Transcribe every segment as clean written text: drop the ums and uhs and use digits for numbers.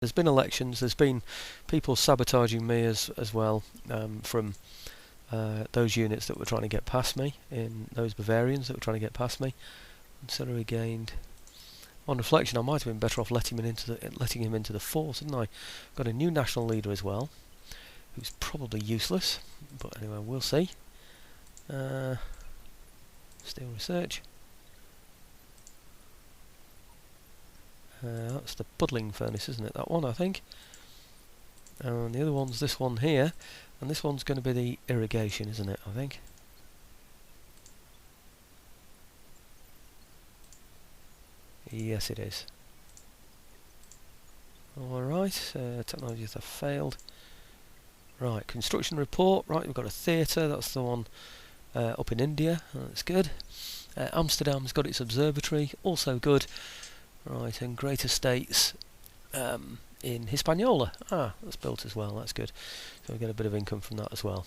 There's been elections, there's been people sabotaging me as well, from those units that were trying to get past me, in those Bavarians that were trying to get past me. Ancillary gained. On reflection, I might have been better off letting him into the force, hadn't I? Got a new national leader as well, who's probably useless, but anyway, we'll see. Steel research. That's the puddling furnace, isn't it? That one, I think. And the other one's this one here, and this one's going to be the irrigation, isn't it? I think. Yes, it is. Alright, technologies have failed. Right, construction report. Right, we've got a theatre, that's the one up in India, that's good. Amsterdam's got its observatory, also good. Right, and Great Estates in Hispaniola. That's built as well, that's good. So we get a bit of income from that as well.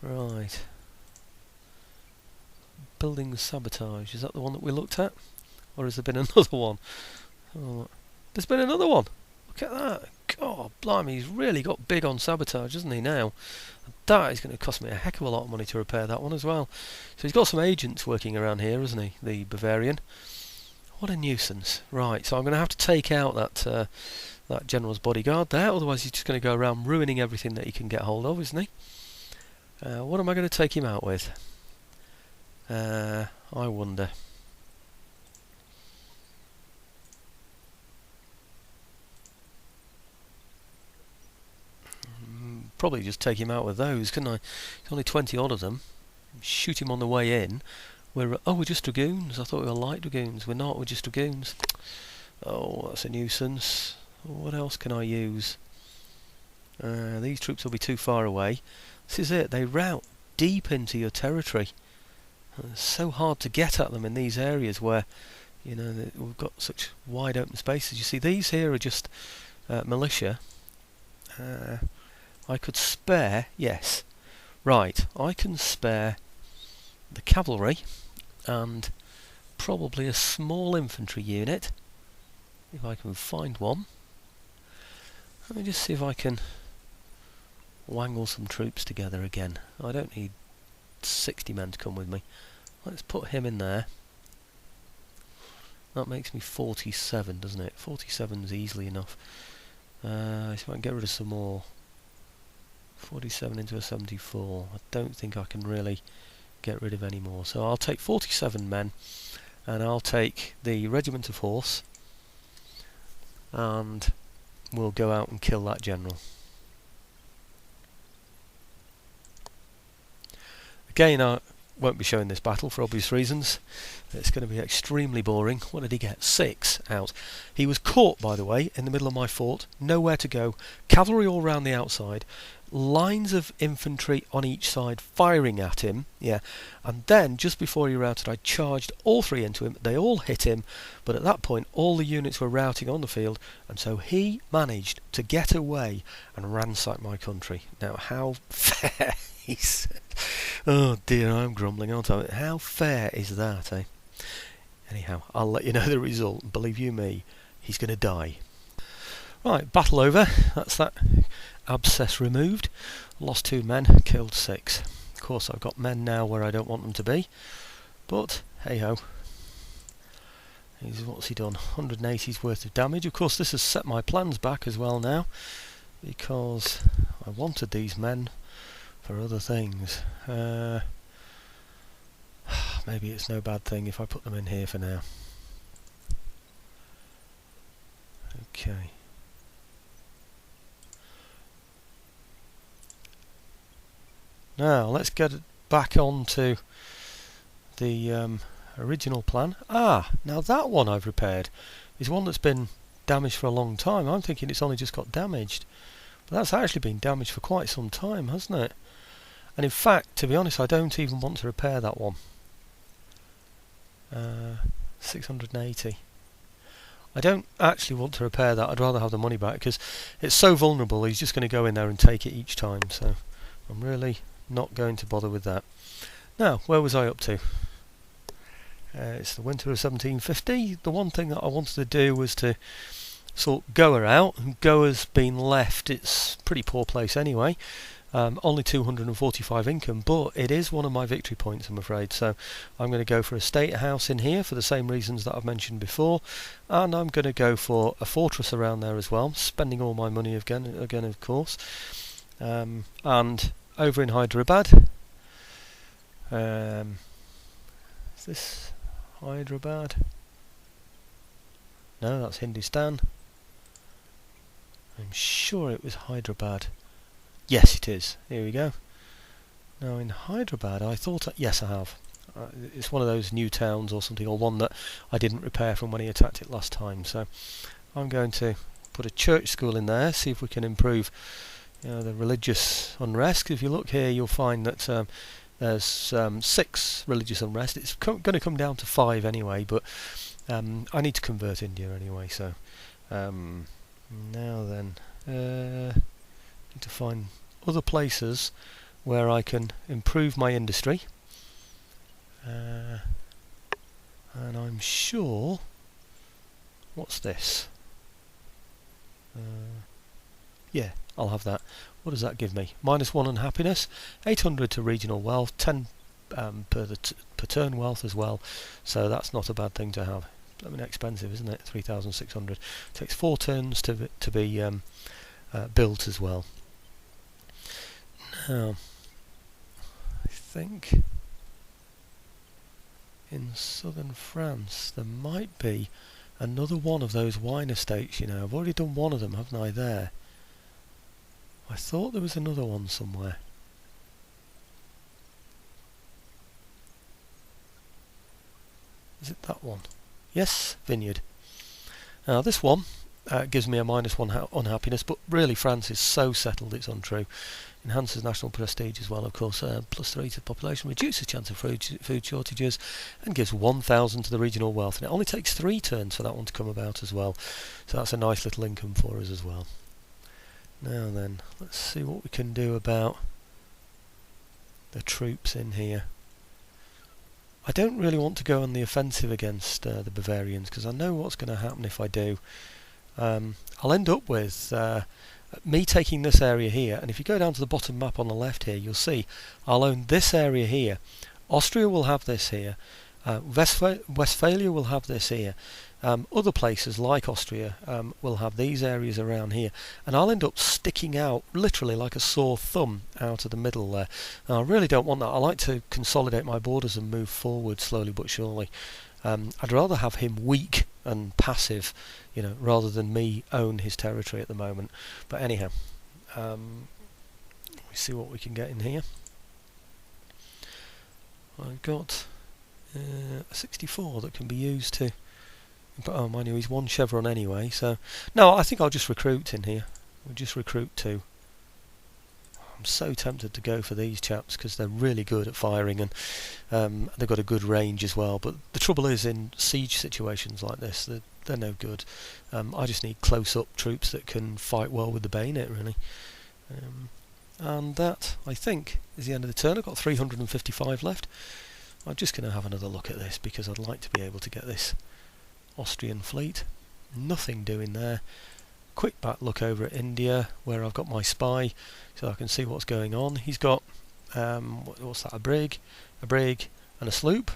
Right. Building sabotage, is that the one that we looked at? Or has there been another one? Oh, there's been another one! Look at that! God, blimey, he's really got big on sabotage, hasn't he, now? That is going to cost me a heck of a lot of money to repair that one as well. So he's got some agents working around here, hasn't he, the Bavarian? What a nuisance. Right, so I'm going to have to take out that general's bodyguard there, otherwise he's just going to go around ruining everything that he can get hold of, isn't he? What am I going to take him out with? I wonder. Probably just take him out with those, couldn't I? There's only 20 odd of them. Shoot him on the way in. We're just dragoons. I thought we were light dragoons. We're not, we're just dragoons. Oh, that's a nuisance. What else can I use? These troops will be too far away. This is it, they rout deep into your territory. It's so hard to get at them in these areas where, you know, we've got such wide open spaces. You see, these here are just militia. I could spare, yes, right, I can spare the cavalry and probably a small infantry unit, if I can find one. Let me just see if I can wangle some troops together again. I don't need 60 men to come with me. Let's put him in there. That makes me 47, doesn't it? 47's easily enough. So I can get rid of some more. 47 into a 74. I don't think I can really get rid of any more. So I'll take 47 men, and I'll take the regiment of horse, and we'll go out and kill that general. Again, I won't be showing this battle for obvious reasons. It's going to be extremely boring. What did he get? 6 out. He was caught, by the way, in the middle of my fort, nowhere to go, cavalry all round the outside, lines of infantry on each side firing at him, yeah, and then just before he routed I charged all 3 into him. They all hit him, but at that point all the units were routing on the field, and so he managed to get away and ransack my country. Now how fair, he said. Oh dear, I'm grumbling, aren't I? How fair is that, eh? Anyhow, I'll let you know the result. Believe you me, he's going to die. Right, battle over. That's that abscess removed. Lost 2 men, killed 6. Of course, I've got men now where I don't want them to be. But, hey-ho. What's he done? 180's worth of damage. Of course, this has set my plans back as well now, because I wanted these men for other things. Maybe it's no bad thing if I put them in here for now. Okay. Now let's get back on to the original plan. Now that one I've repaired is one that's been damaged for a long time. I'm thinking it's only just got damaged, but that's actually been damaged for quite some time, hasn't it? And in fact, to be honest, I don't even want to repair that one. 680. I don't actually want to repair that. I'd rather have the money back, because it's so vulnerable. He's just going to go in there and take it each time, so I'm really not going to bother with that. Now, where was I up to? It's the winter of 1750. The one thing that I wanted to do was to sort Goa out, and Goa's been left. It's a pretty poor place anyway. Only 245 income, but it is one of my victory points, I'm afraid. So I'm going to go for a state house in here for the same reasons that I've mentioned before, and I'm going to go for a fortress around there as well, spending all my money again of course. And over in Hyderabad, is this Hyderabad? No, that's Hindustan. I'm sure it was Hyderabad. Yes, it is. Here we go. Now in Hyderabad, I thought... yes, I have. It's one of those new towns or something, or one that I didn't repair from when he attacked it last time. So I'm going to put a church school in there, see if we can improve the religious unrest. If you look here, you'll find that there's 6 religious unrest. It's going to come down to 5 anyway, but I need to convert India anyway. So now then... need to find other places where I can improve my industry, and I'm sure... what's this? Yeah, I'll have that. What does that give me? -1 on happiness, 800 to regional wealth, 10 per turn wealth as well, so that's not a bad thing to have. I mean, expensive, isn't it? 3,600. Takes 4 turns to be built as well. Now, I think in southern France there might be another one of those wine estates. I've already done one of them, haven't I? There. I thought there was another one somewhere. Is it that one? Yes, vineyard. Now this one gives me a -1 on happiness, but really France is so settled it's untrue. Enhances national prestige as well, of course. +3 to the population, reduces chance of food shortages, and gives 1,000 to the regional wealth. And it only takes 3 turns for that one to come about as well. So that's a nice little income for us as well. Now then, let's see what we can do about the troops in here. I don't really want to go on the offensive against the Bavarians, because I know what's going to happen if I do. I'll end up with me taking this area here, and if you go down to the bottom map on the left here, you'll see I'll own this area here. Austria will have this here. Westphalia will have this here. Other places like Austria will have these areas around here, and I'll end up sticking out literally like a sore thumb out of the middle there. Now, I really don't want that. I like to consolidate my borders and move forward slowly but surely. I'd rather have him weak and passive, rather than me own his territory at the moment. But anyhow, we see what we can get in here. I've got a 64 that can be used to... oh, mind you, he's 1 chevron anyway, so... no, I think I'll just recruit in here. We'll just recruit 2. I'm so tempted to go for these chaps because they're really good at firing, and they've got a good range as well. But the trouble is, in siege situations like this, they're no good. I just need close-up troops that can fight well with the bayonet, really. And that, I think, is the end of the turn. I've got 355 left. I'm just going to have another look at this because I'd like to be able to get this Austrian fleet. Nothing doing there. Quick back look over at India, where I've got my spy, so I can see what's going on. He's got what's that? A brig, and a sloop.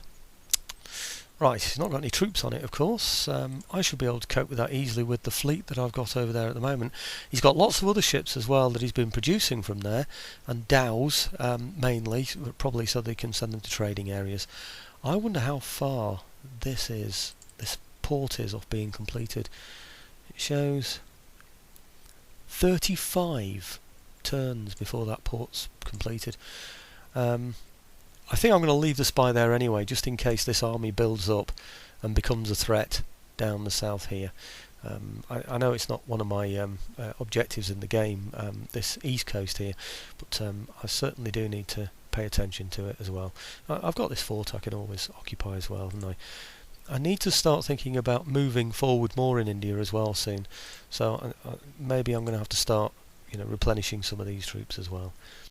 Right, he's not got any troops on it, of course. I should be able to cope with that easily with the fleet that I've got over there at the moment. He's got lots of other ships as well that he's been producing from there, and dhows mainly, probably so they can send them to trading areas. I wonder how far this port is off being completed. It shows 35 turns before that port's completed. I think I'm going to leave the spy there anyway, just in case this army builds up and becomes a threat down the south here. I know it's not one of my objectives in the game, this east coast here, but I certainly do need to pay attention to it as well. I've got this fort I can always occupy as well, haven't I? I need to start thinking about moving forward more in India as well soon, so maybe I'm going to have to start replenishing some of these troops as well.